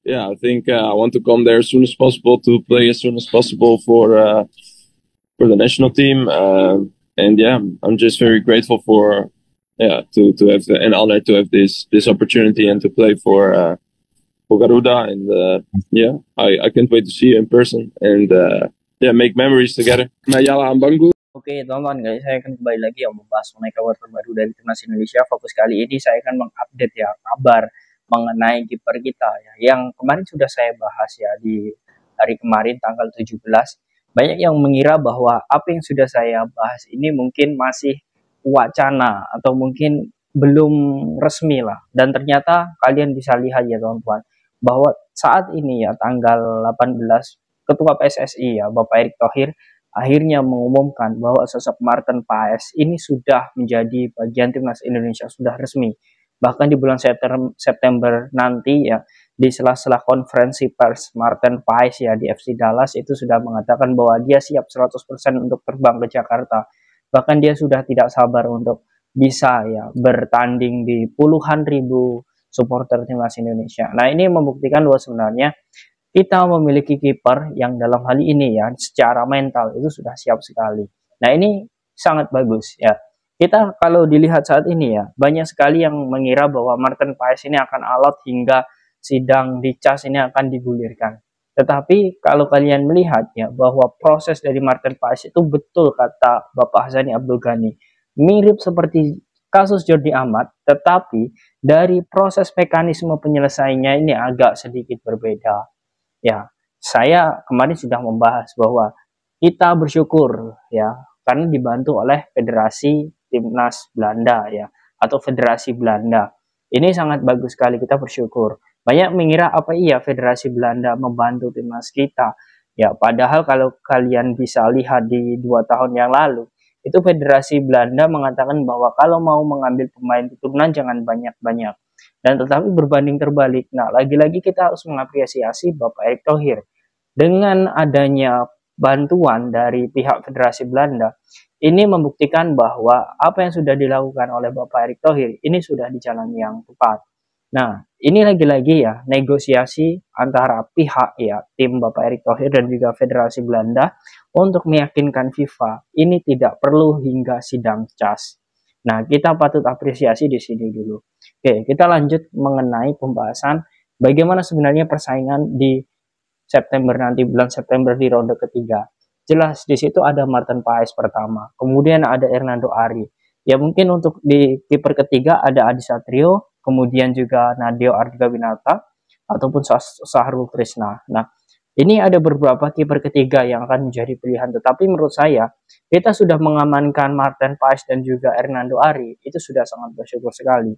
yeah, I think I want to come there as soon as possible to play as soon as possible for the national team. And yeah, I'm just very grateful for to have an honor to have this opportunity and to play for Garuda. And yeah, I can't wait to see you in person and yeah, make memories together. Mayala Ambangu. Oke, teman-teman, guys, saya akan kembali lagi yang membahas mengenai kabar terbaru dari timnas Indonesia. Fokus kali ini saya akan mengupdate ya kabar mengenai kiper kita ya, yang kemarin sudah saya bahas ya di hari kemarin tanggal 17. Banyak yang mengira bahwa apa yang sudah saya bahas ini mungkin masih wacana atau mungkin belum resmi lah. Dan ternyata kalian bisa lihat ya teman-teman, bahwa saat ini ya tanggal 18, Ketua PSSI ya Bapak Erick Thohir akhirnya mengumumkan bahwa sosok Martin Paes ini sudah menjadi bagian timnas Indonesia, sudah resmi. Bahkan di bulan September nanti ya, di sela-sela konferensi pers, Martin Paes ya di FC Dallas itu sudah mengatakan bahwa dia siap 100% untuk terbang ke Jakarta. Bahkan dia sudah tidak sabar untuk bisa ya bertanding di puluhan ribu supporter timnas Indonesia. Nah, ini membuktikan bahwa sebenarnya kita memiliki kiper yang dalam hal ini ya secara mental itu sudah siap sekali. Nah, ini sangat bagus ya. Kita kalau dilihat saat ini ya, banyak sekali yang mengira bahwa Martin Paes ini akan alot hingga sidang di CAS ini akan digulirkan. Tetapi kalau kalian melihat ya bahwa proses dari Martin Paes itu betul kata Bapak Hassani Abdul Ghani, mirip seperti kasus Jordi Amat, tetapi dari proses mekanisme penyelesaiannya ini agak sedikit berbeda. Ya, saya kemarin sudah membahas bahwa kita bersyukur ya karena dibantu oleh Federasi Timnas Belanda ya atau Federasi Belanda. Ini sangat bagus sekali, kita bersyukur. Banyak mengira apa iya Federasi Belanda membantu timnas kita. Ya, padahal kalau kalian bisa lihat di 2 tahun yang lalu, itu Federasi Belanda mengatakan bahwa kalau mau mengambil pemain keturunan jangan banyak-banyak. Dan tetapi berbanding terbalik. Nah, lagi-lagi kita harus mengapresiasi Bapak Erick Thohir. Dengan adanya bantuan dari pihak Federasi Belanda, ini membuktikan bahwa apa yang sudah dilakukan oleh Bapak Erick Thohir ini sudah di jalan yang tepat. Nah, ini lagi-lagi ya negosiasi antara pihak ya tim Bapak Erick Thohir dan juga Federasi Belanda untuk meyakinkan FIFA ini tidak perlu hingga sidang CAS. Nah, kita patut apresiasi di sini dulu. Oke, kita lanjut mengenai pembahasan bagaimana sebenarnya persaingan di September nanti, bulan September di ronde ketiga. Jelas di situ ada Martin Paes pertama, kemudian ada Hernando Ari. Ya mungkin untuk di kiper ketiga ada Adi Satrio, kemudian juga Nadeo Ardegawinata ataupun Sahrul Trisna. Nah, ini ada beberapa kiper ketiga yang akan menjadi pilihan, tetapi menurut saya kita sudah mengamankan Martin Paes dan juga Hernando Ari, itu sudah sangat bersyukur sekali.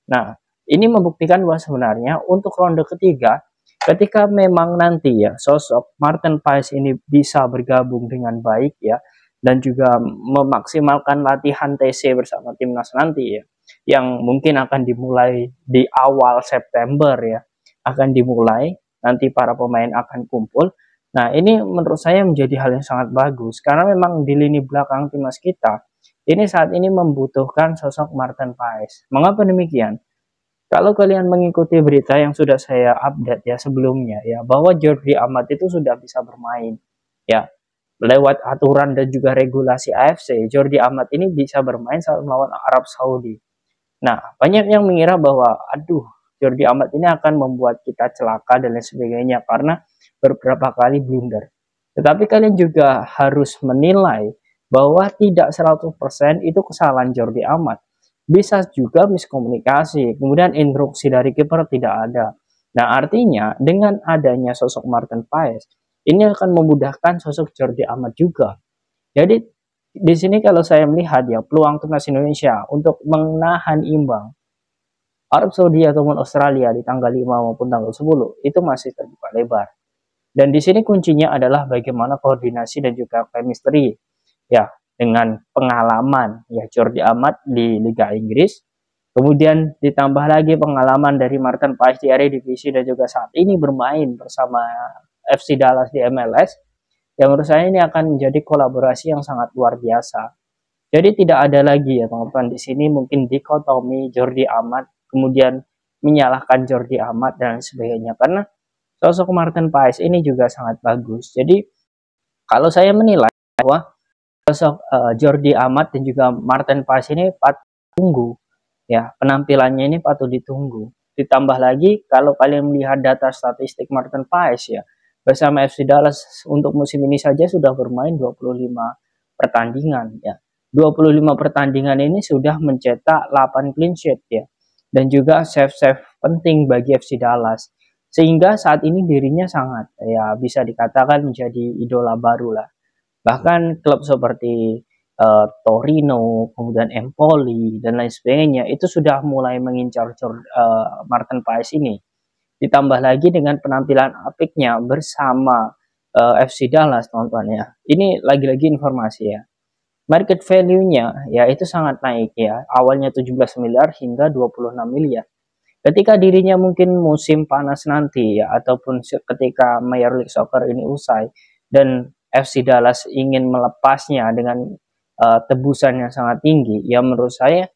Nah, ini membuktikan bahwa sebenarnya untuk ronde ketiga, ketika memang nanti ya sosok Martin Paes ini bisa bergabung dengan baik ya, dan juga memaksimalkan latihan TC bersama timnas nanti ya, yang mungkin akan dimulai di awal September ya, akan dimulai, nanti para pemain akan kumpul. Nah, ini menurut saya menjadi hal yang sangat bagus, karena memang di lini belakang timnas kita, ini saat ini membutuhkan sosok Martin Paes. Mengapa demikian? Kalau kalian mengikuti berita yang sudah saya update ya sebelumnya ya, bahwa Jordi Amat itu sudah bisa bermain ya, lewat aturan dan juga regulasi AFC, Jordi Amat ini bisa bermain saat melawan Arab Saudi. Nah, banyak yang mengira bahwa aduh, Jordi Amat ini akan membuat kita celaka dan lain sebagainya karena beberapa kali blunder. Tetapi kalian juga harus menilai bahwa tidak 100% itu kesalahan Jordi Amat. Bisa juga miskomunikasi, kemudian instruksi dari kiper tidak ada. Nah, artinya dengan adanya sosok Martin Paes, ini akan memudahkan sosok Jordi Amat juga. Jadi di sini kalau saya melihat ya peluang timnas Indonesia untuk menahan imbang Arab Saudi ataupun Australia di tanggal 5 maupun tanggal 10 itu masih terbuka lebar. Dan di sini kuncinya adalah bagaimana koordinasi dan juga chemistry ya dengan pengalaman ya Jordi Amat di Liga Inggris. Kemudian ditambah lagi pengalaman dari Martin Paes di Eredivisie dan juga saat ini bermain bersama FC Dallas di MLS. Yang menurut saya ini akan menjadi kolaborasi yang sangat luar biasa. Jadi tidak ada lagi ya teman-teman di sini mungkin dikotomi Jordi Amat kemudian menyalahkan Jordi Amat dan sebagainya, karena sosok Martin Paes ini juga sangat bagus. Jadi kalau saya menilai bahwa sosok Jordi Amat dan juga Martin Paes ini patut ditunggu, ya penampilannya ini patut ditunggu. Ditambah lagi kalau kalian melihat data statistik Martin Paes ya bersama FC Dallas untuk musim ini saja sudah bermain 25 pertandingan ya. 25 pertandingan ini sudah mencetak 8 clean sheet ya. Dan juga save-save penting bagi FC Dallas. Sehingga saat ini dirinya sangat ya bisa dikatakan menjadi idola baru lah. Bahkan klub seperti Torino, kemudian Empoli dan lain sebagainya itu sudah mulai mengincar Martin Paes ini. Ditambah lagi dengan penampilan apiknya bersama FC Dallas, teman-teman ya. Ini lagi-lagi informasi ya. Market value-nya ya itu sangat naik ya. Awalnya 17 miliar hingga 26 miliar. Ketika dirinya mungkin musim panas nanti ya ataupun ketika Major League Soccer ini usai dan FC Dallas ingin melepasnya dengan tebusan yang sangat tinggi, ya menurut saya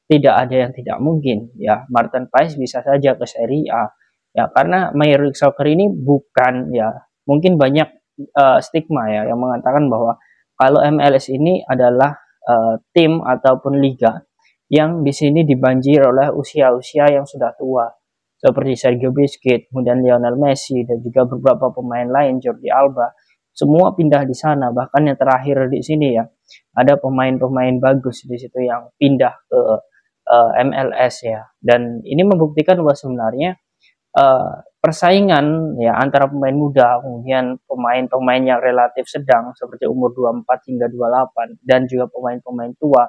tidak ada yang tidak mungkin ya. Martin Paes bisa saja ke Serie A ya, karena Major League Soccer ini bukan ya, mungkin banyak stigma ya yang mengatakan bahwa kalau MLS ini adalah tim ataupun liga yang di sini dibanjir oleh usia-usia yang sudah tua seperti Sergio Busquets, kemudian Lionel Messi dan juga beberapa pemain lain, Jordi Alba, semua pindah di sana. Bahkan yang terakhir di sini ya ada pemain-pemain bagus di situ yang pindah ke MLS ya. Dan ini membuktikan bahwa sebenarnya persaingan ya antara pemain muda kemudian pemain-pemain yang relatif sedang seperti umur 24 hingga 28 dan juga pemain-pemain tua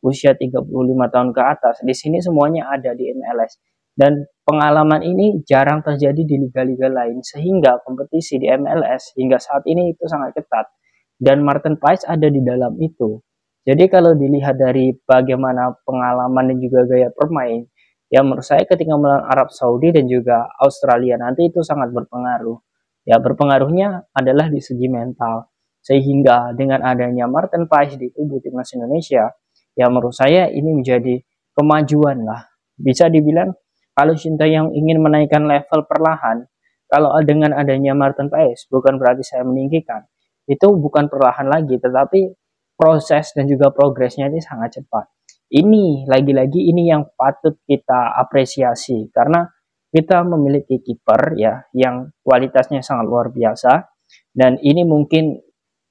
usia 35 tahun ke atas di sini semuanya ada di MLS dan pengalaman ini jarang terjadi di liga-liga lain sehingga kompetisi di MLS hingga saat ini itu sangat ketat dan Martin Paes ada di dalam itu. Jadi kalau dilihat dari bagaimana pengalaman dan juga gaya bermain, ya menurut saya ketika melawan Arab Saudi dan juga Australia nanti itu sangat berpengaruh. Ya berpengaruhnya adalah di segi mental. Sehingga dengan adanya Martin Paes di tubuh timnas Indonesia, ya menurut saya ini menjadi kemajuan lah. Bisa dibilang kalau Sintayong ingin menaikkan level perlahan, kalau dengan adanya Martin Paes, bukan berarti saya meninggikan. Itu bukan perlahan lagi, tetapi proses dan juga progresnya ini sangat cepat. Ini lagi-lagi ini yang patut kita apresiasi karena kita memiliki kiper ya yang kualitasnya sangat luar biasa dan ini mungkin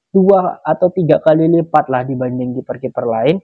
2 atau 3 kali lipat lah dibanding kiper-kiper lain.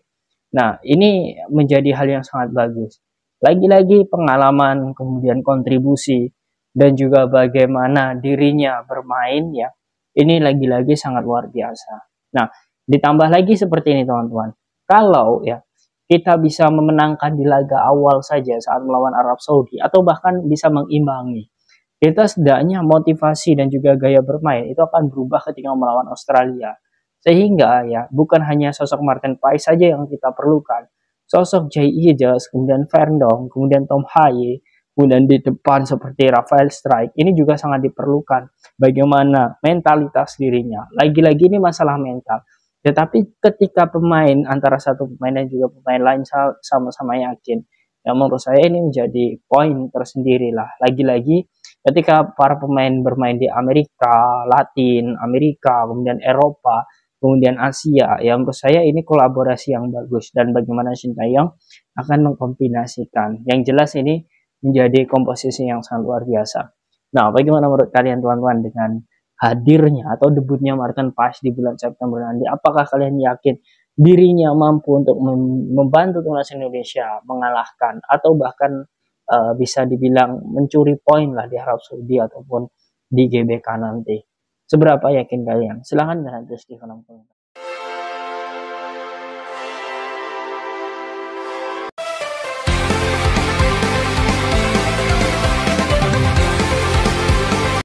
Nah, ini menjadi hal yang sangat bagus. Lagi-lagi pengalaman, kemudian kontribusi, dan juga bagaimana dirinya bermain ya, ini lagi-lagi sangat luar biasa. Nah, ditambah lagi seperti ini teman-teman. Kalau ya kita bisa memenangkan di laga awal saja saat melawan Arab Saudi atau bahkan bisa mengimbangi, kita setidaknya motivasi dan juga gaya bermain itu akan berubah ketika melawan Australia. Sehingga ya bukan hanya sosok Martin Paes saja yang kita perlukan. Sosok Jay Eagles, kemudian Verndong, kemudian Tom Haye, kemudian di depan seperti Rafael Strike, ini juga sangat diperlukan. Bagaimana mentalitas dirinya. Lagi-lagi ini masalah mental. Tetapi ketika pemain antara satu pemain dan juga pemain lain sama-sama yakin, ya menurut saya ini menjadi poin tersendiri lah. Lagi-lagi ketika para pemain bermain di Amerika, Latin, Amerika, kemudian Eropa, kemudian Asia, ya menurut saya ini kolaborasi yang bagus dan bagaimana Sintayong akan mengkombinasikan. Yang jelas ini menjadi komposisi yang sangat luar biasa. Nah, bagaimana menurut kalian teman-teman dengan hadirnya atau debutnya Martin Paes di bulan September nanti? Apakah kalian yakin dirinya mampu untuk membantu timnas Indonesia mengalahkan atau bahkan bisa dibilang mencuri poin lah di Arab Saudi ataupun di GBK nanti? Seberapa yakin kalian? Silahkan dengan di kolom komentar.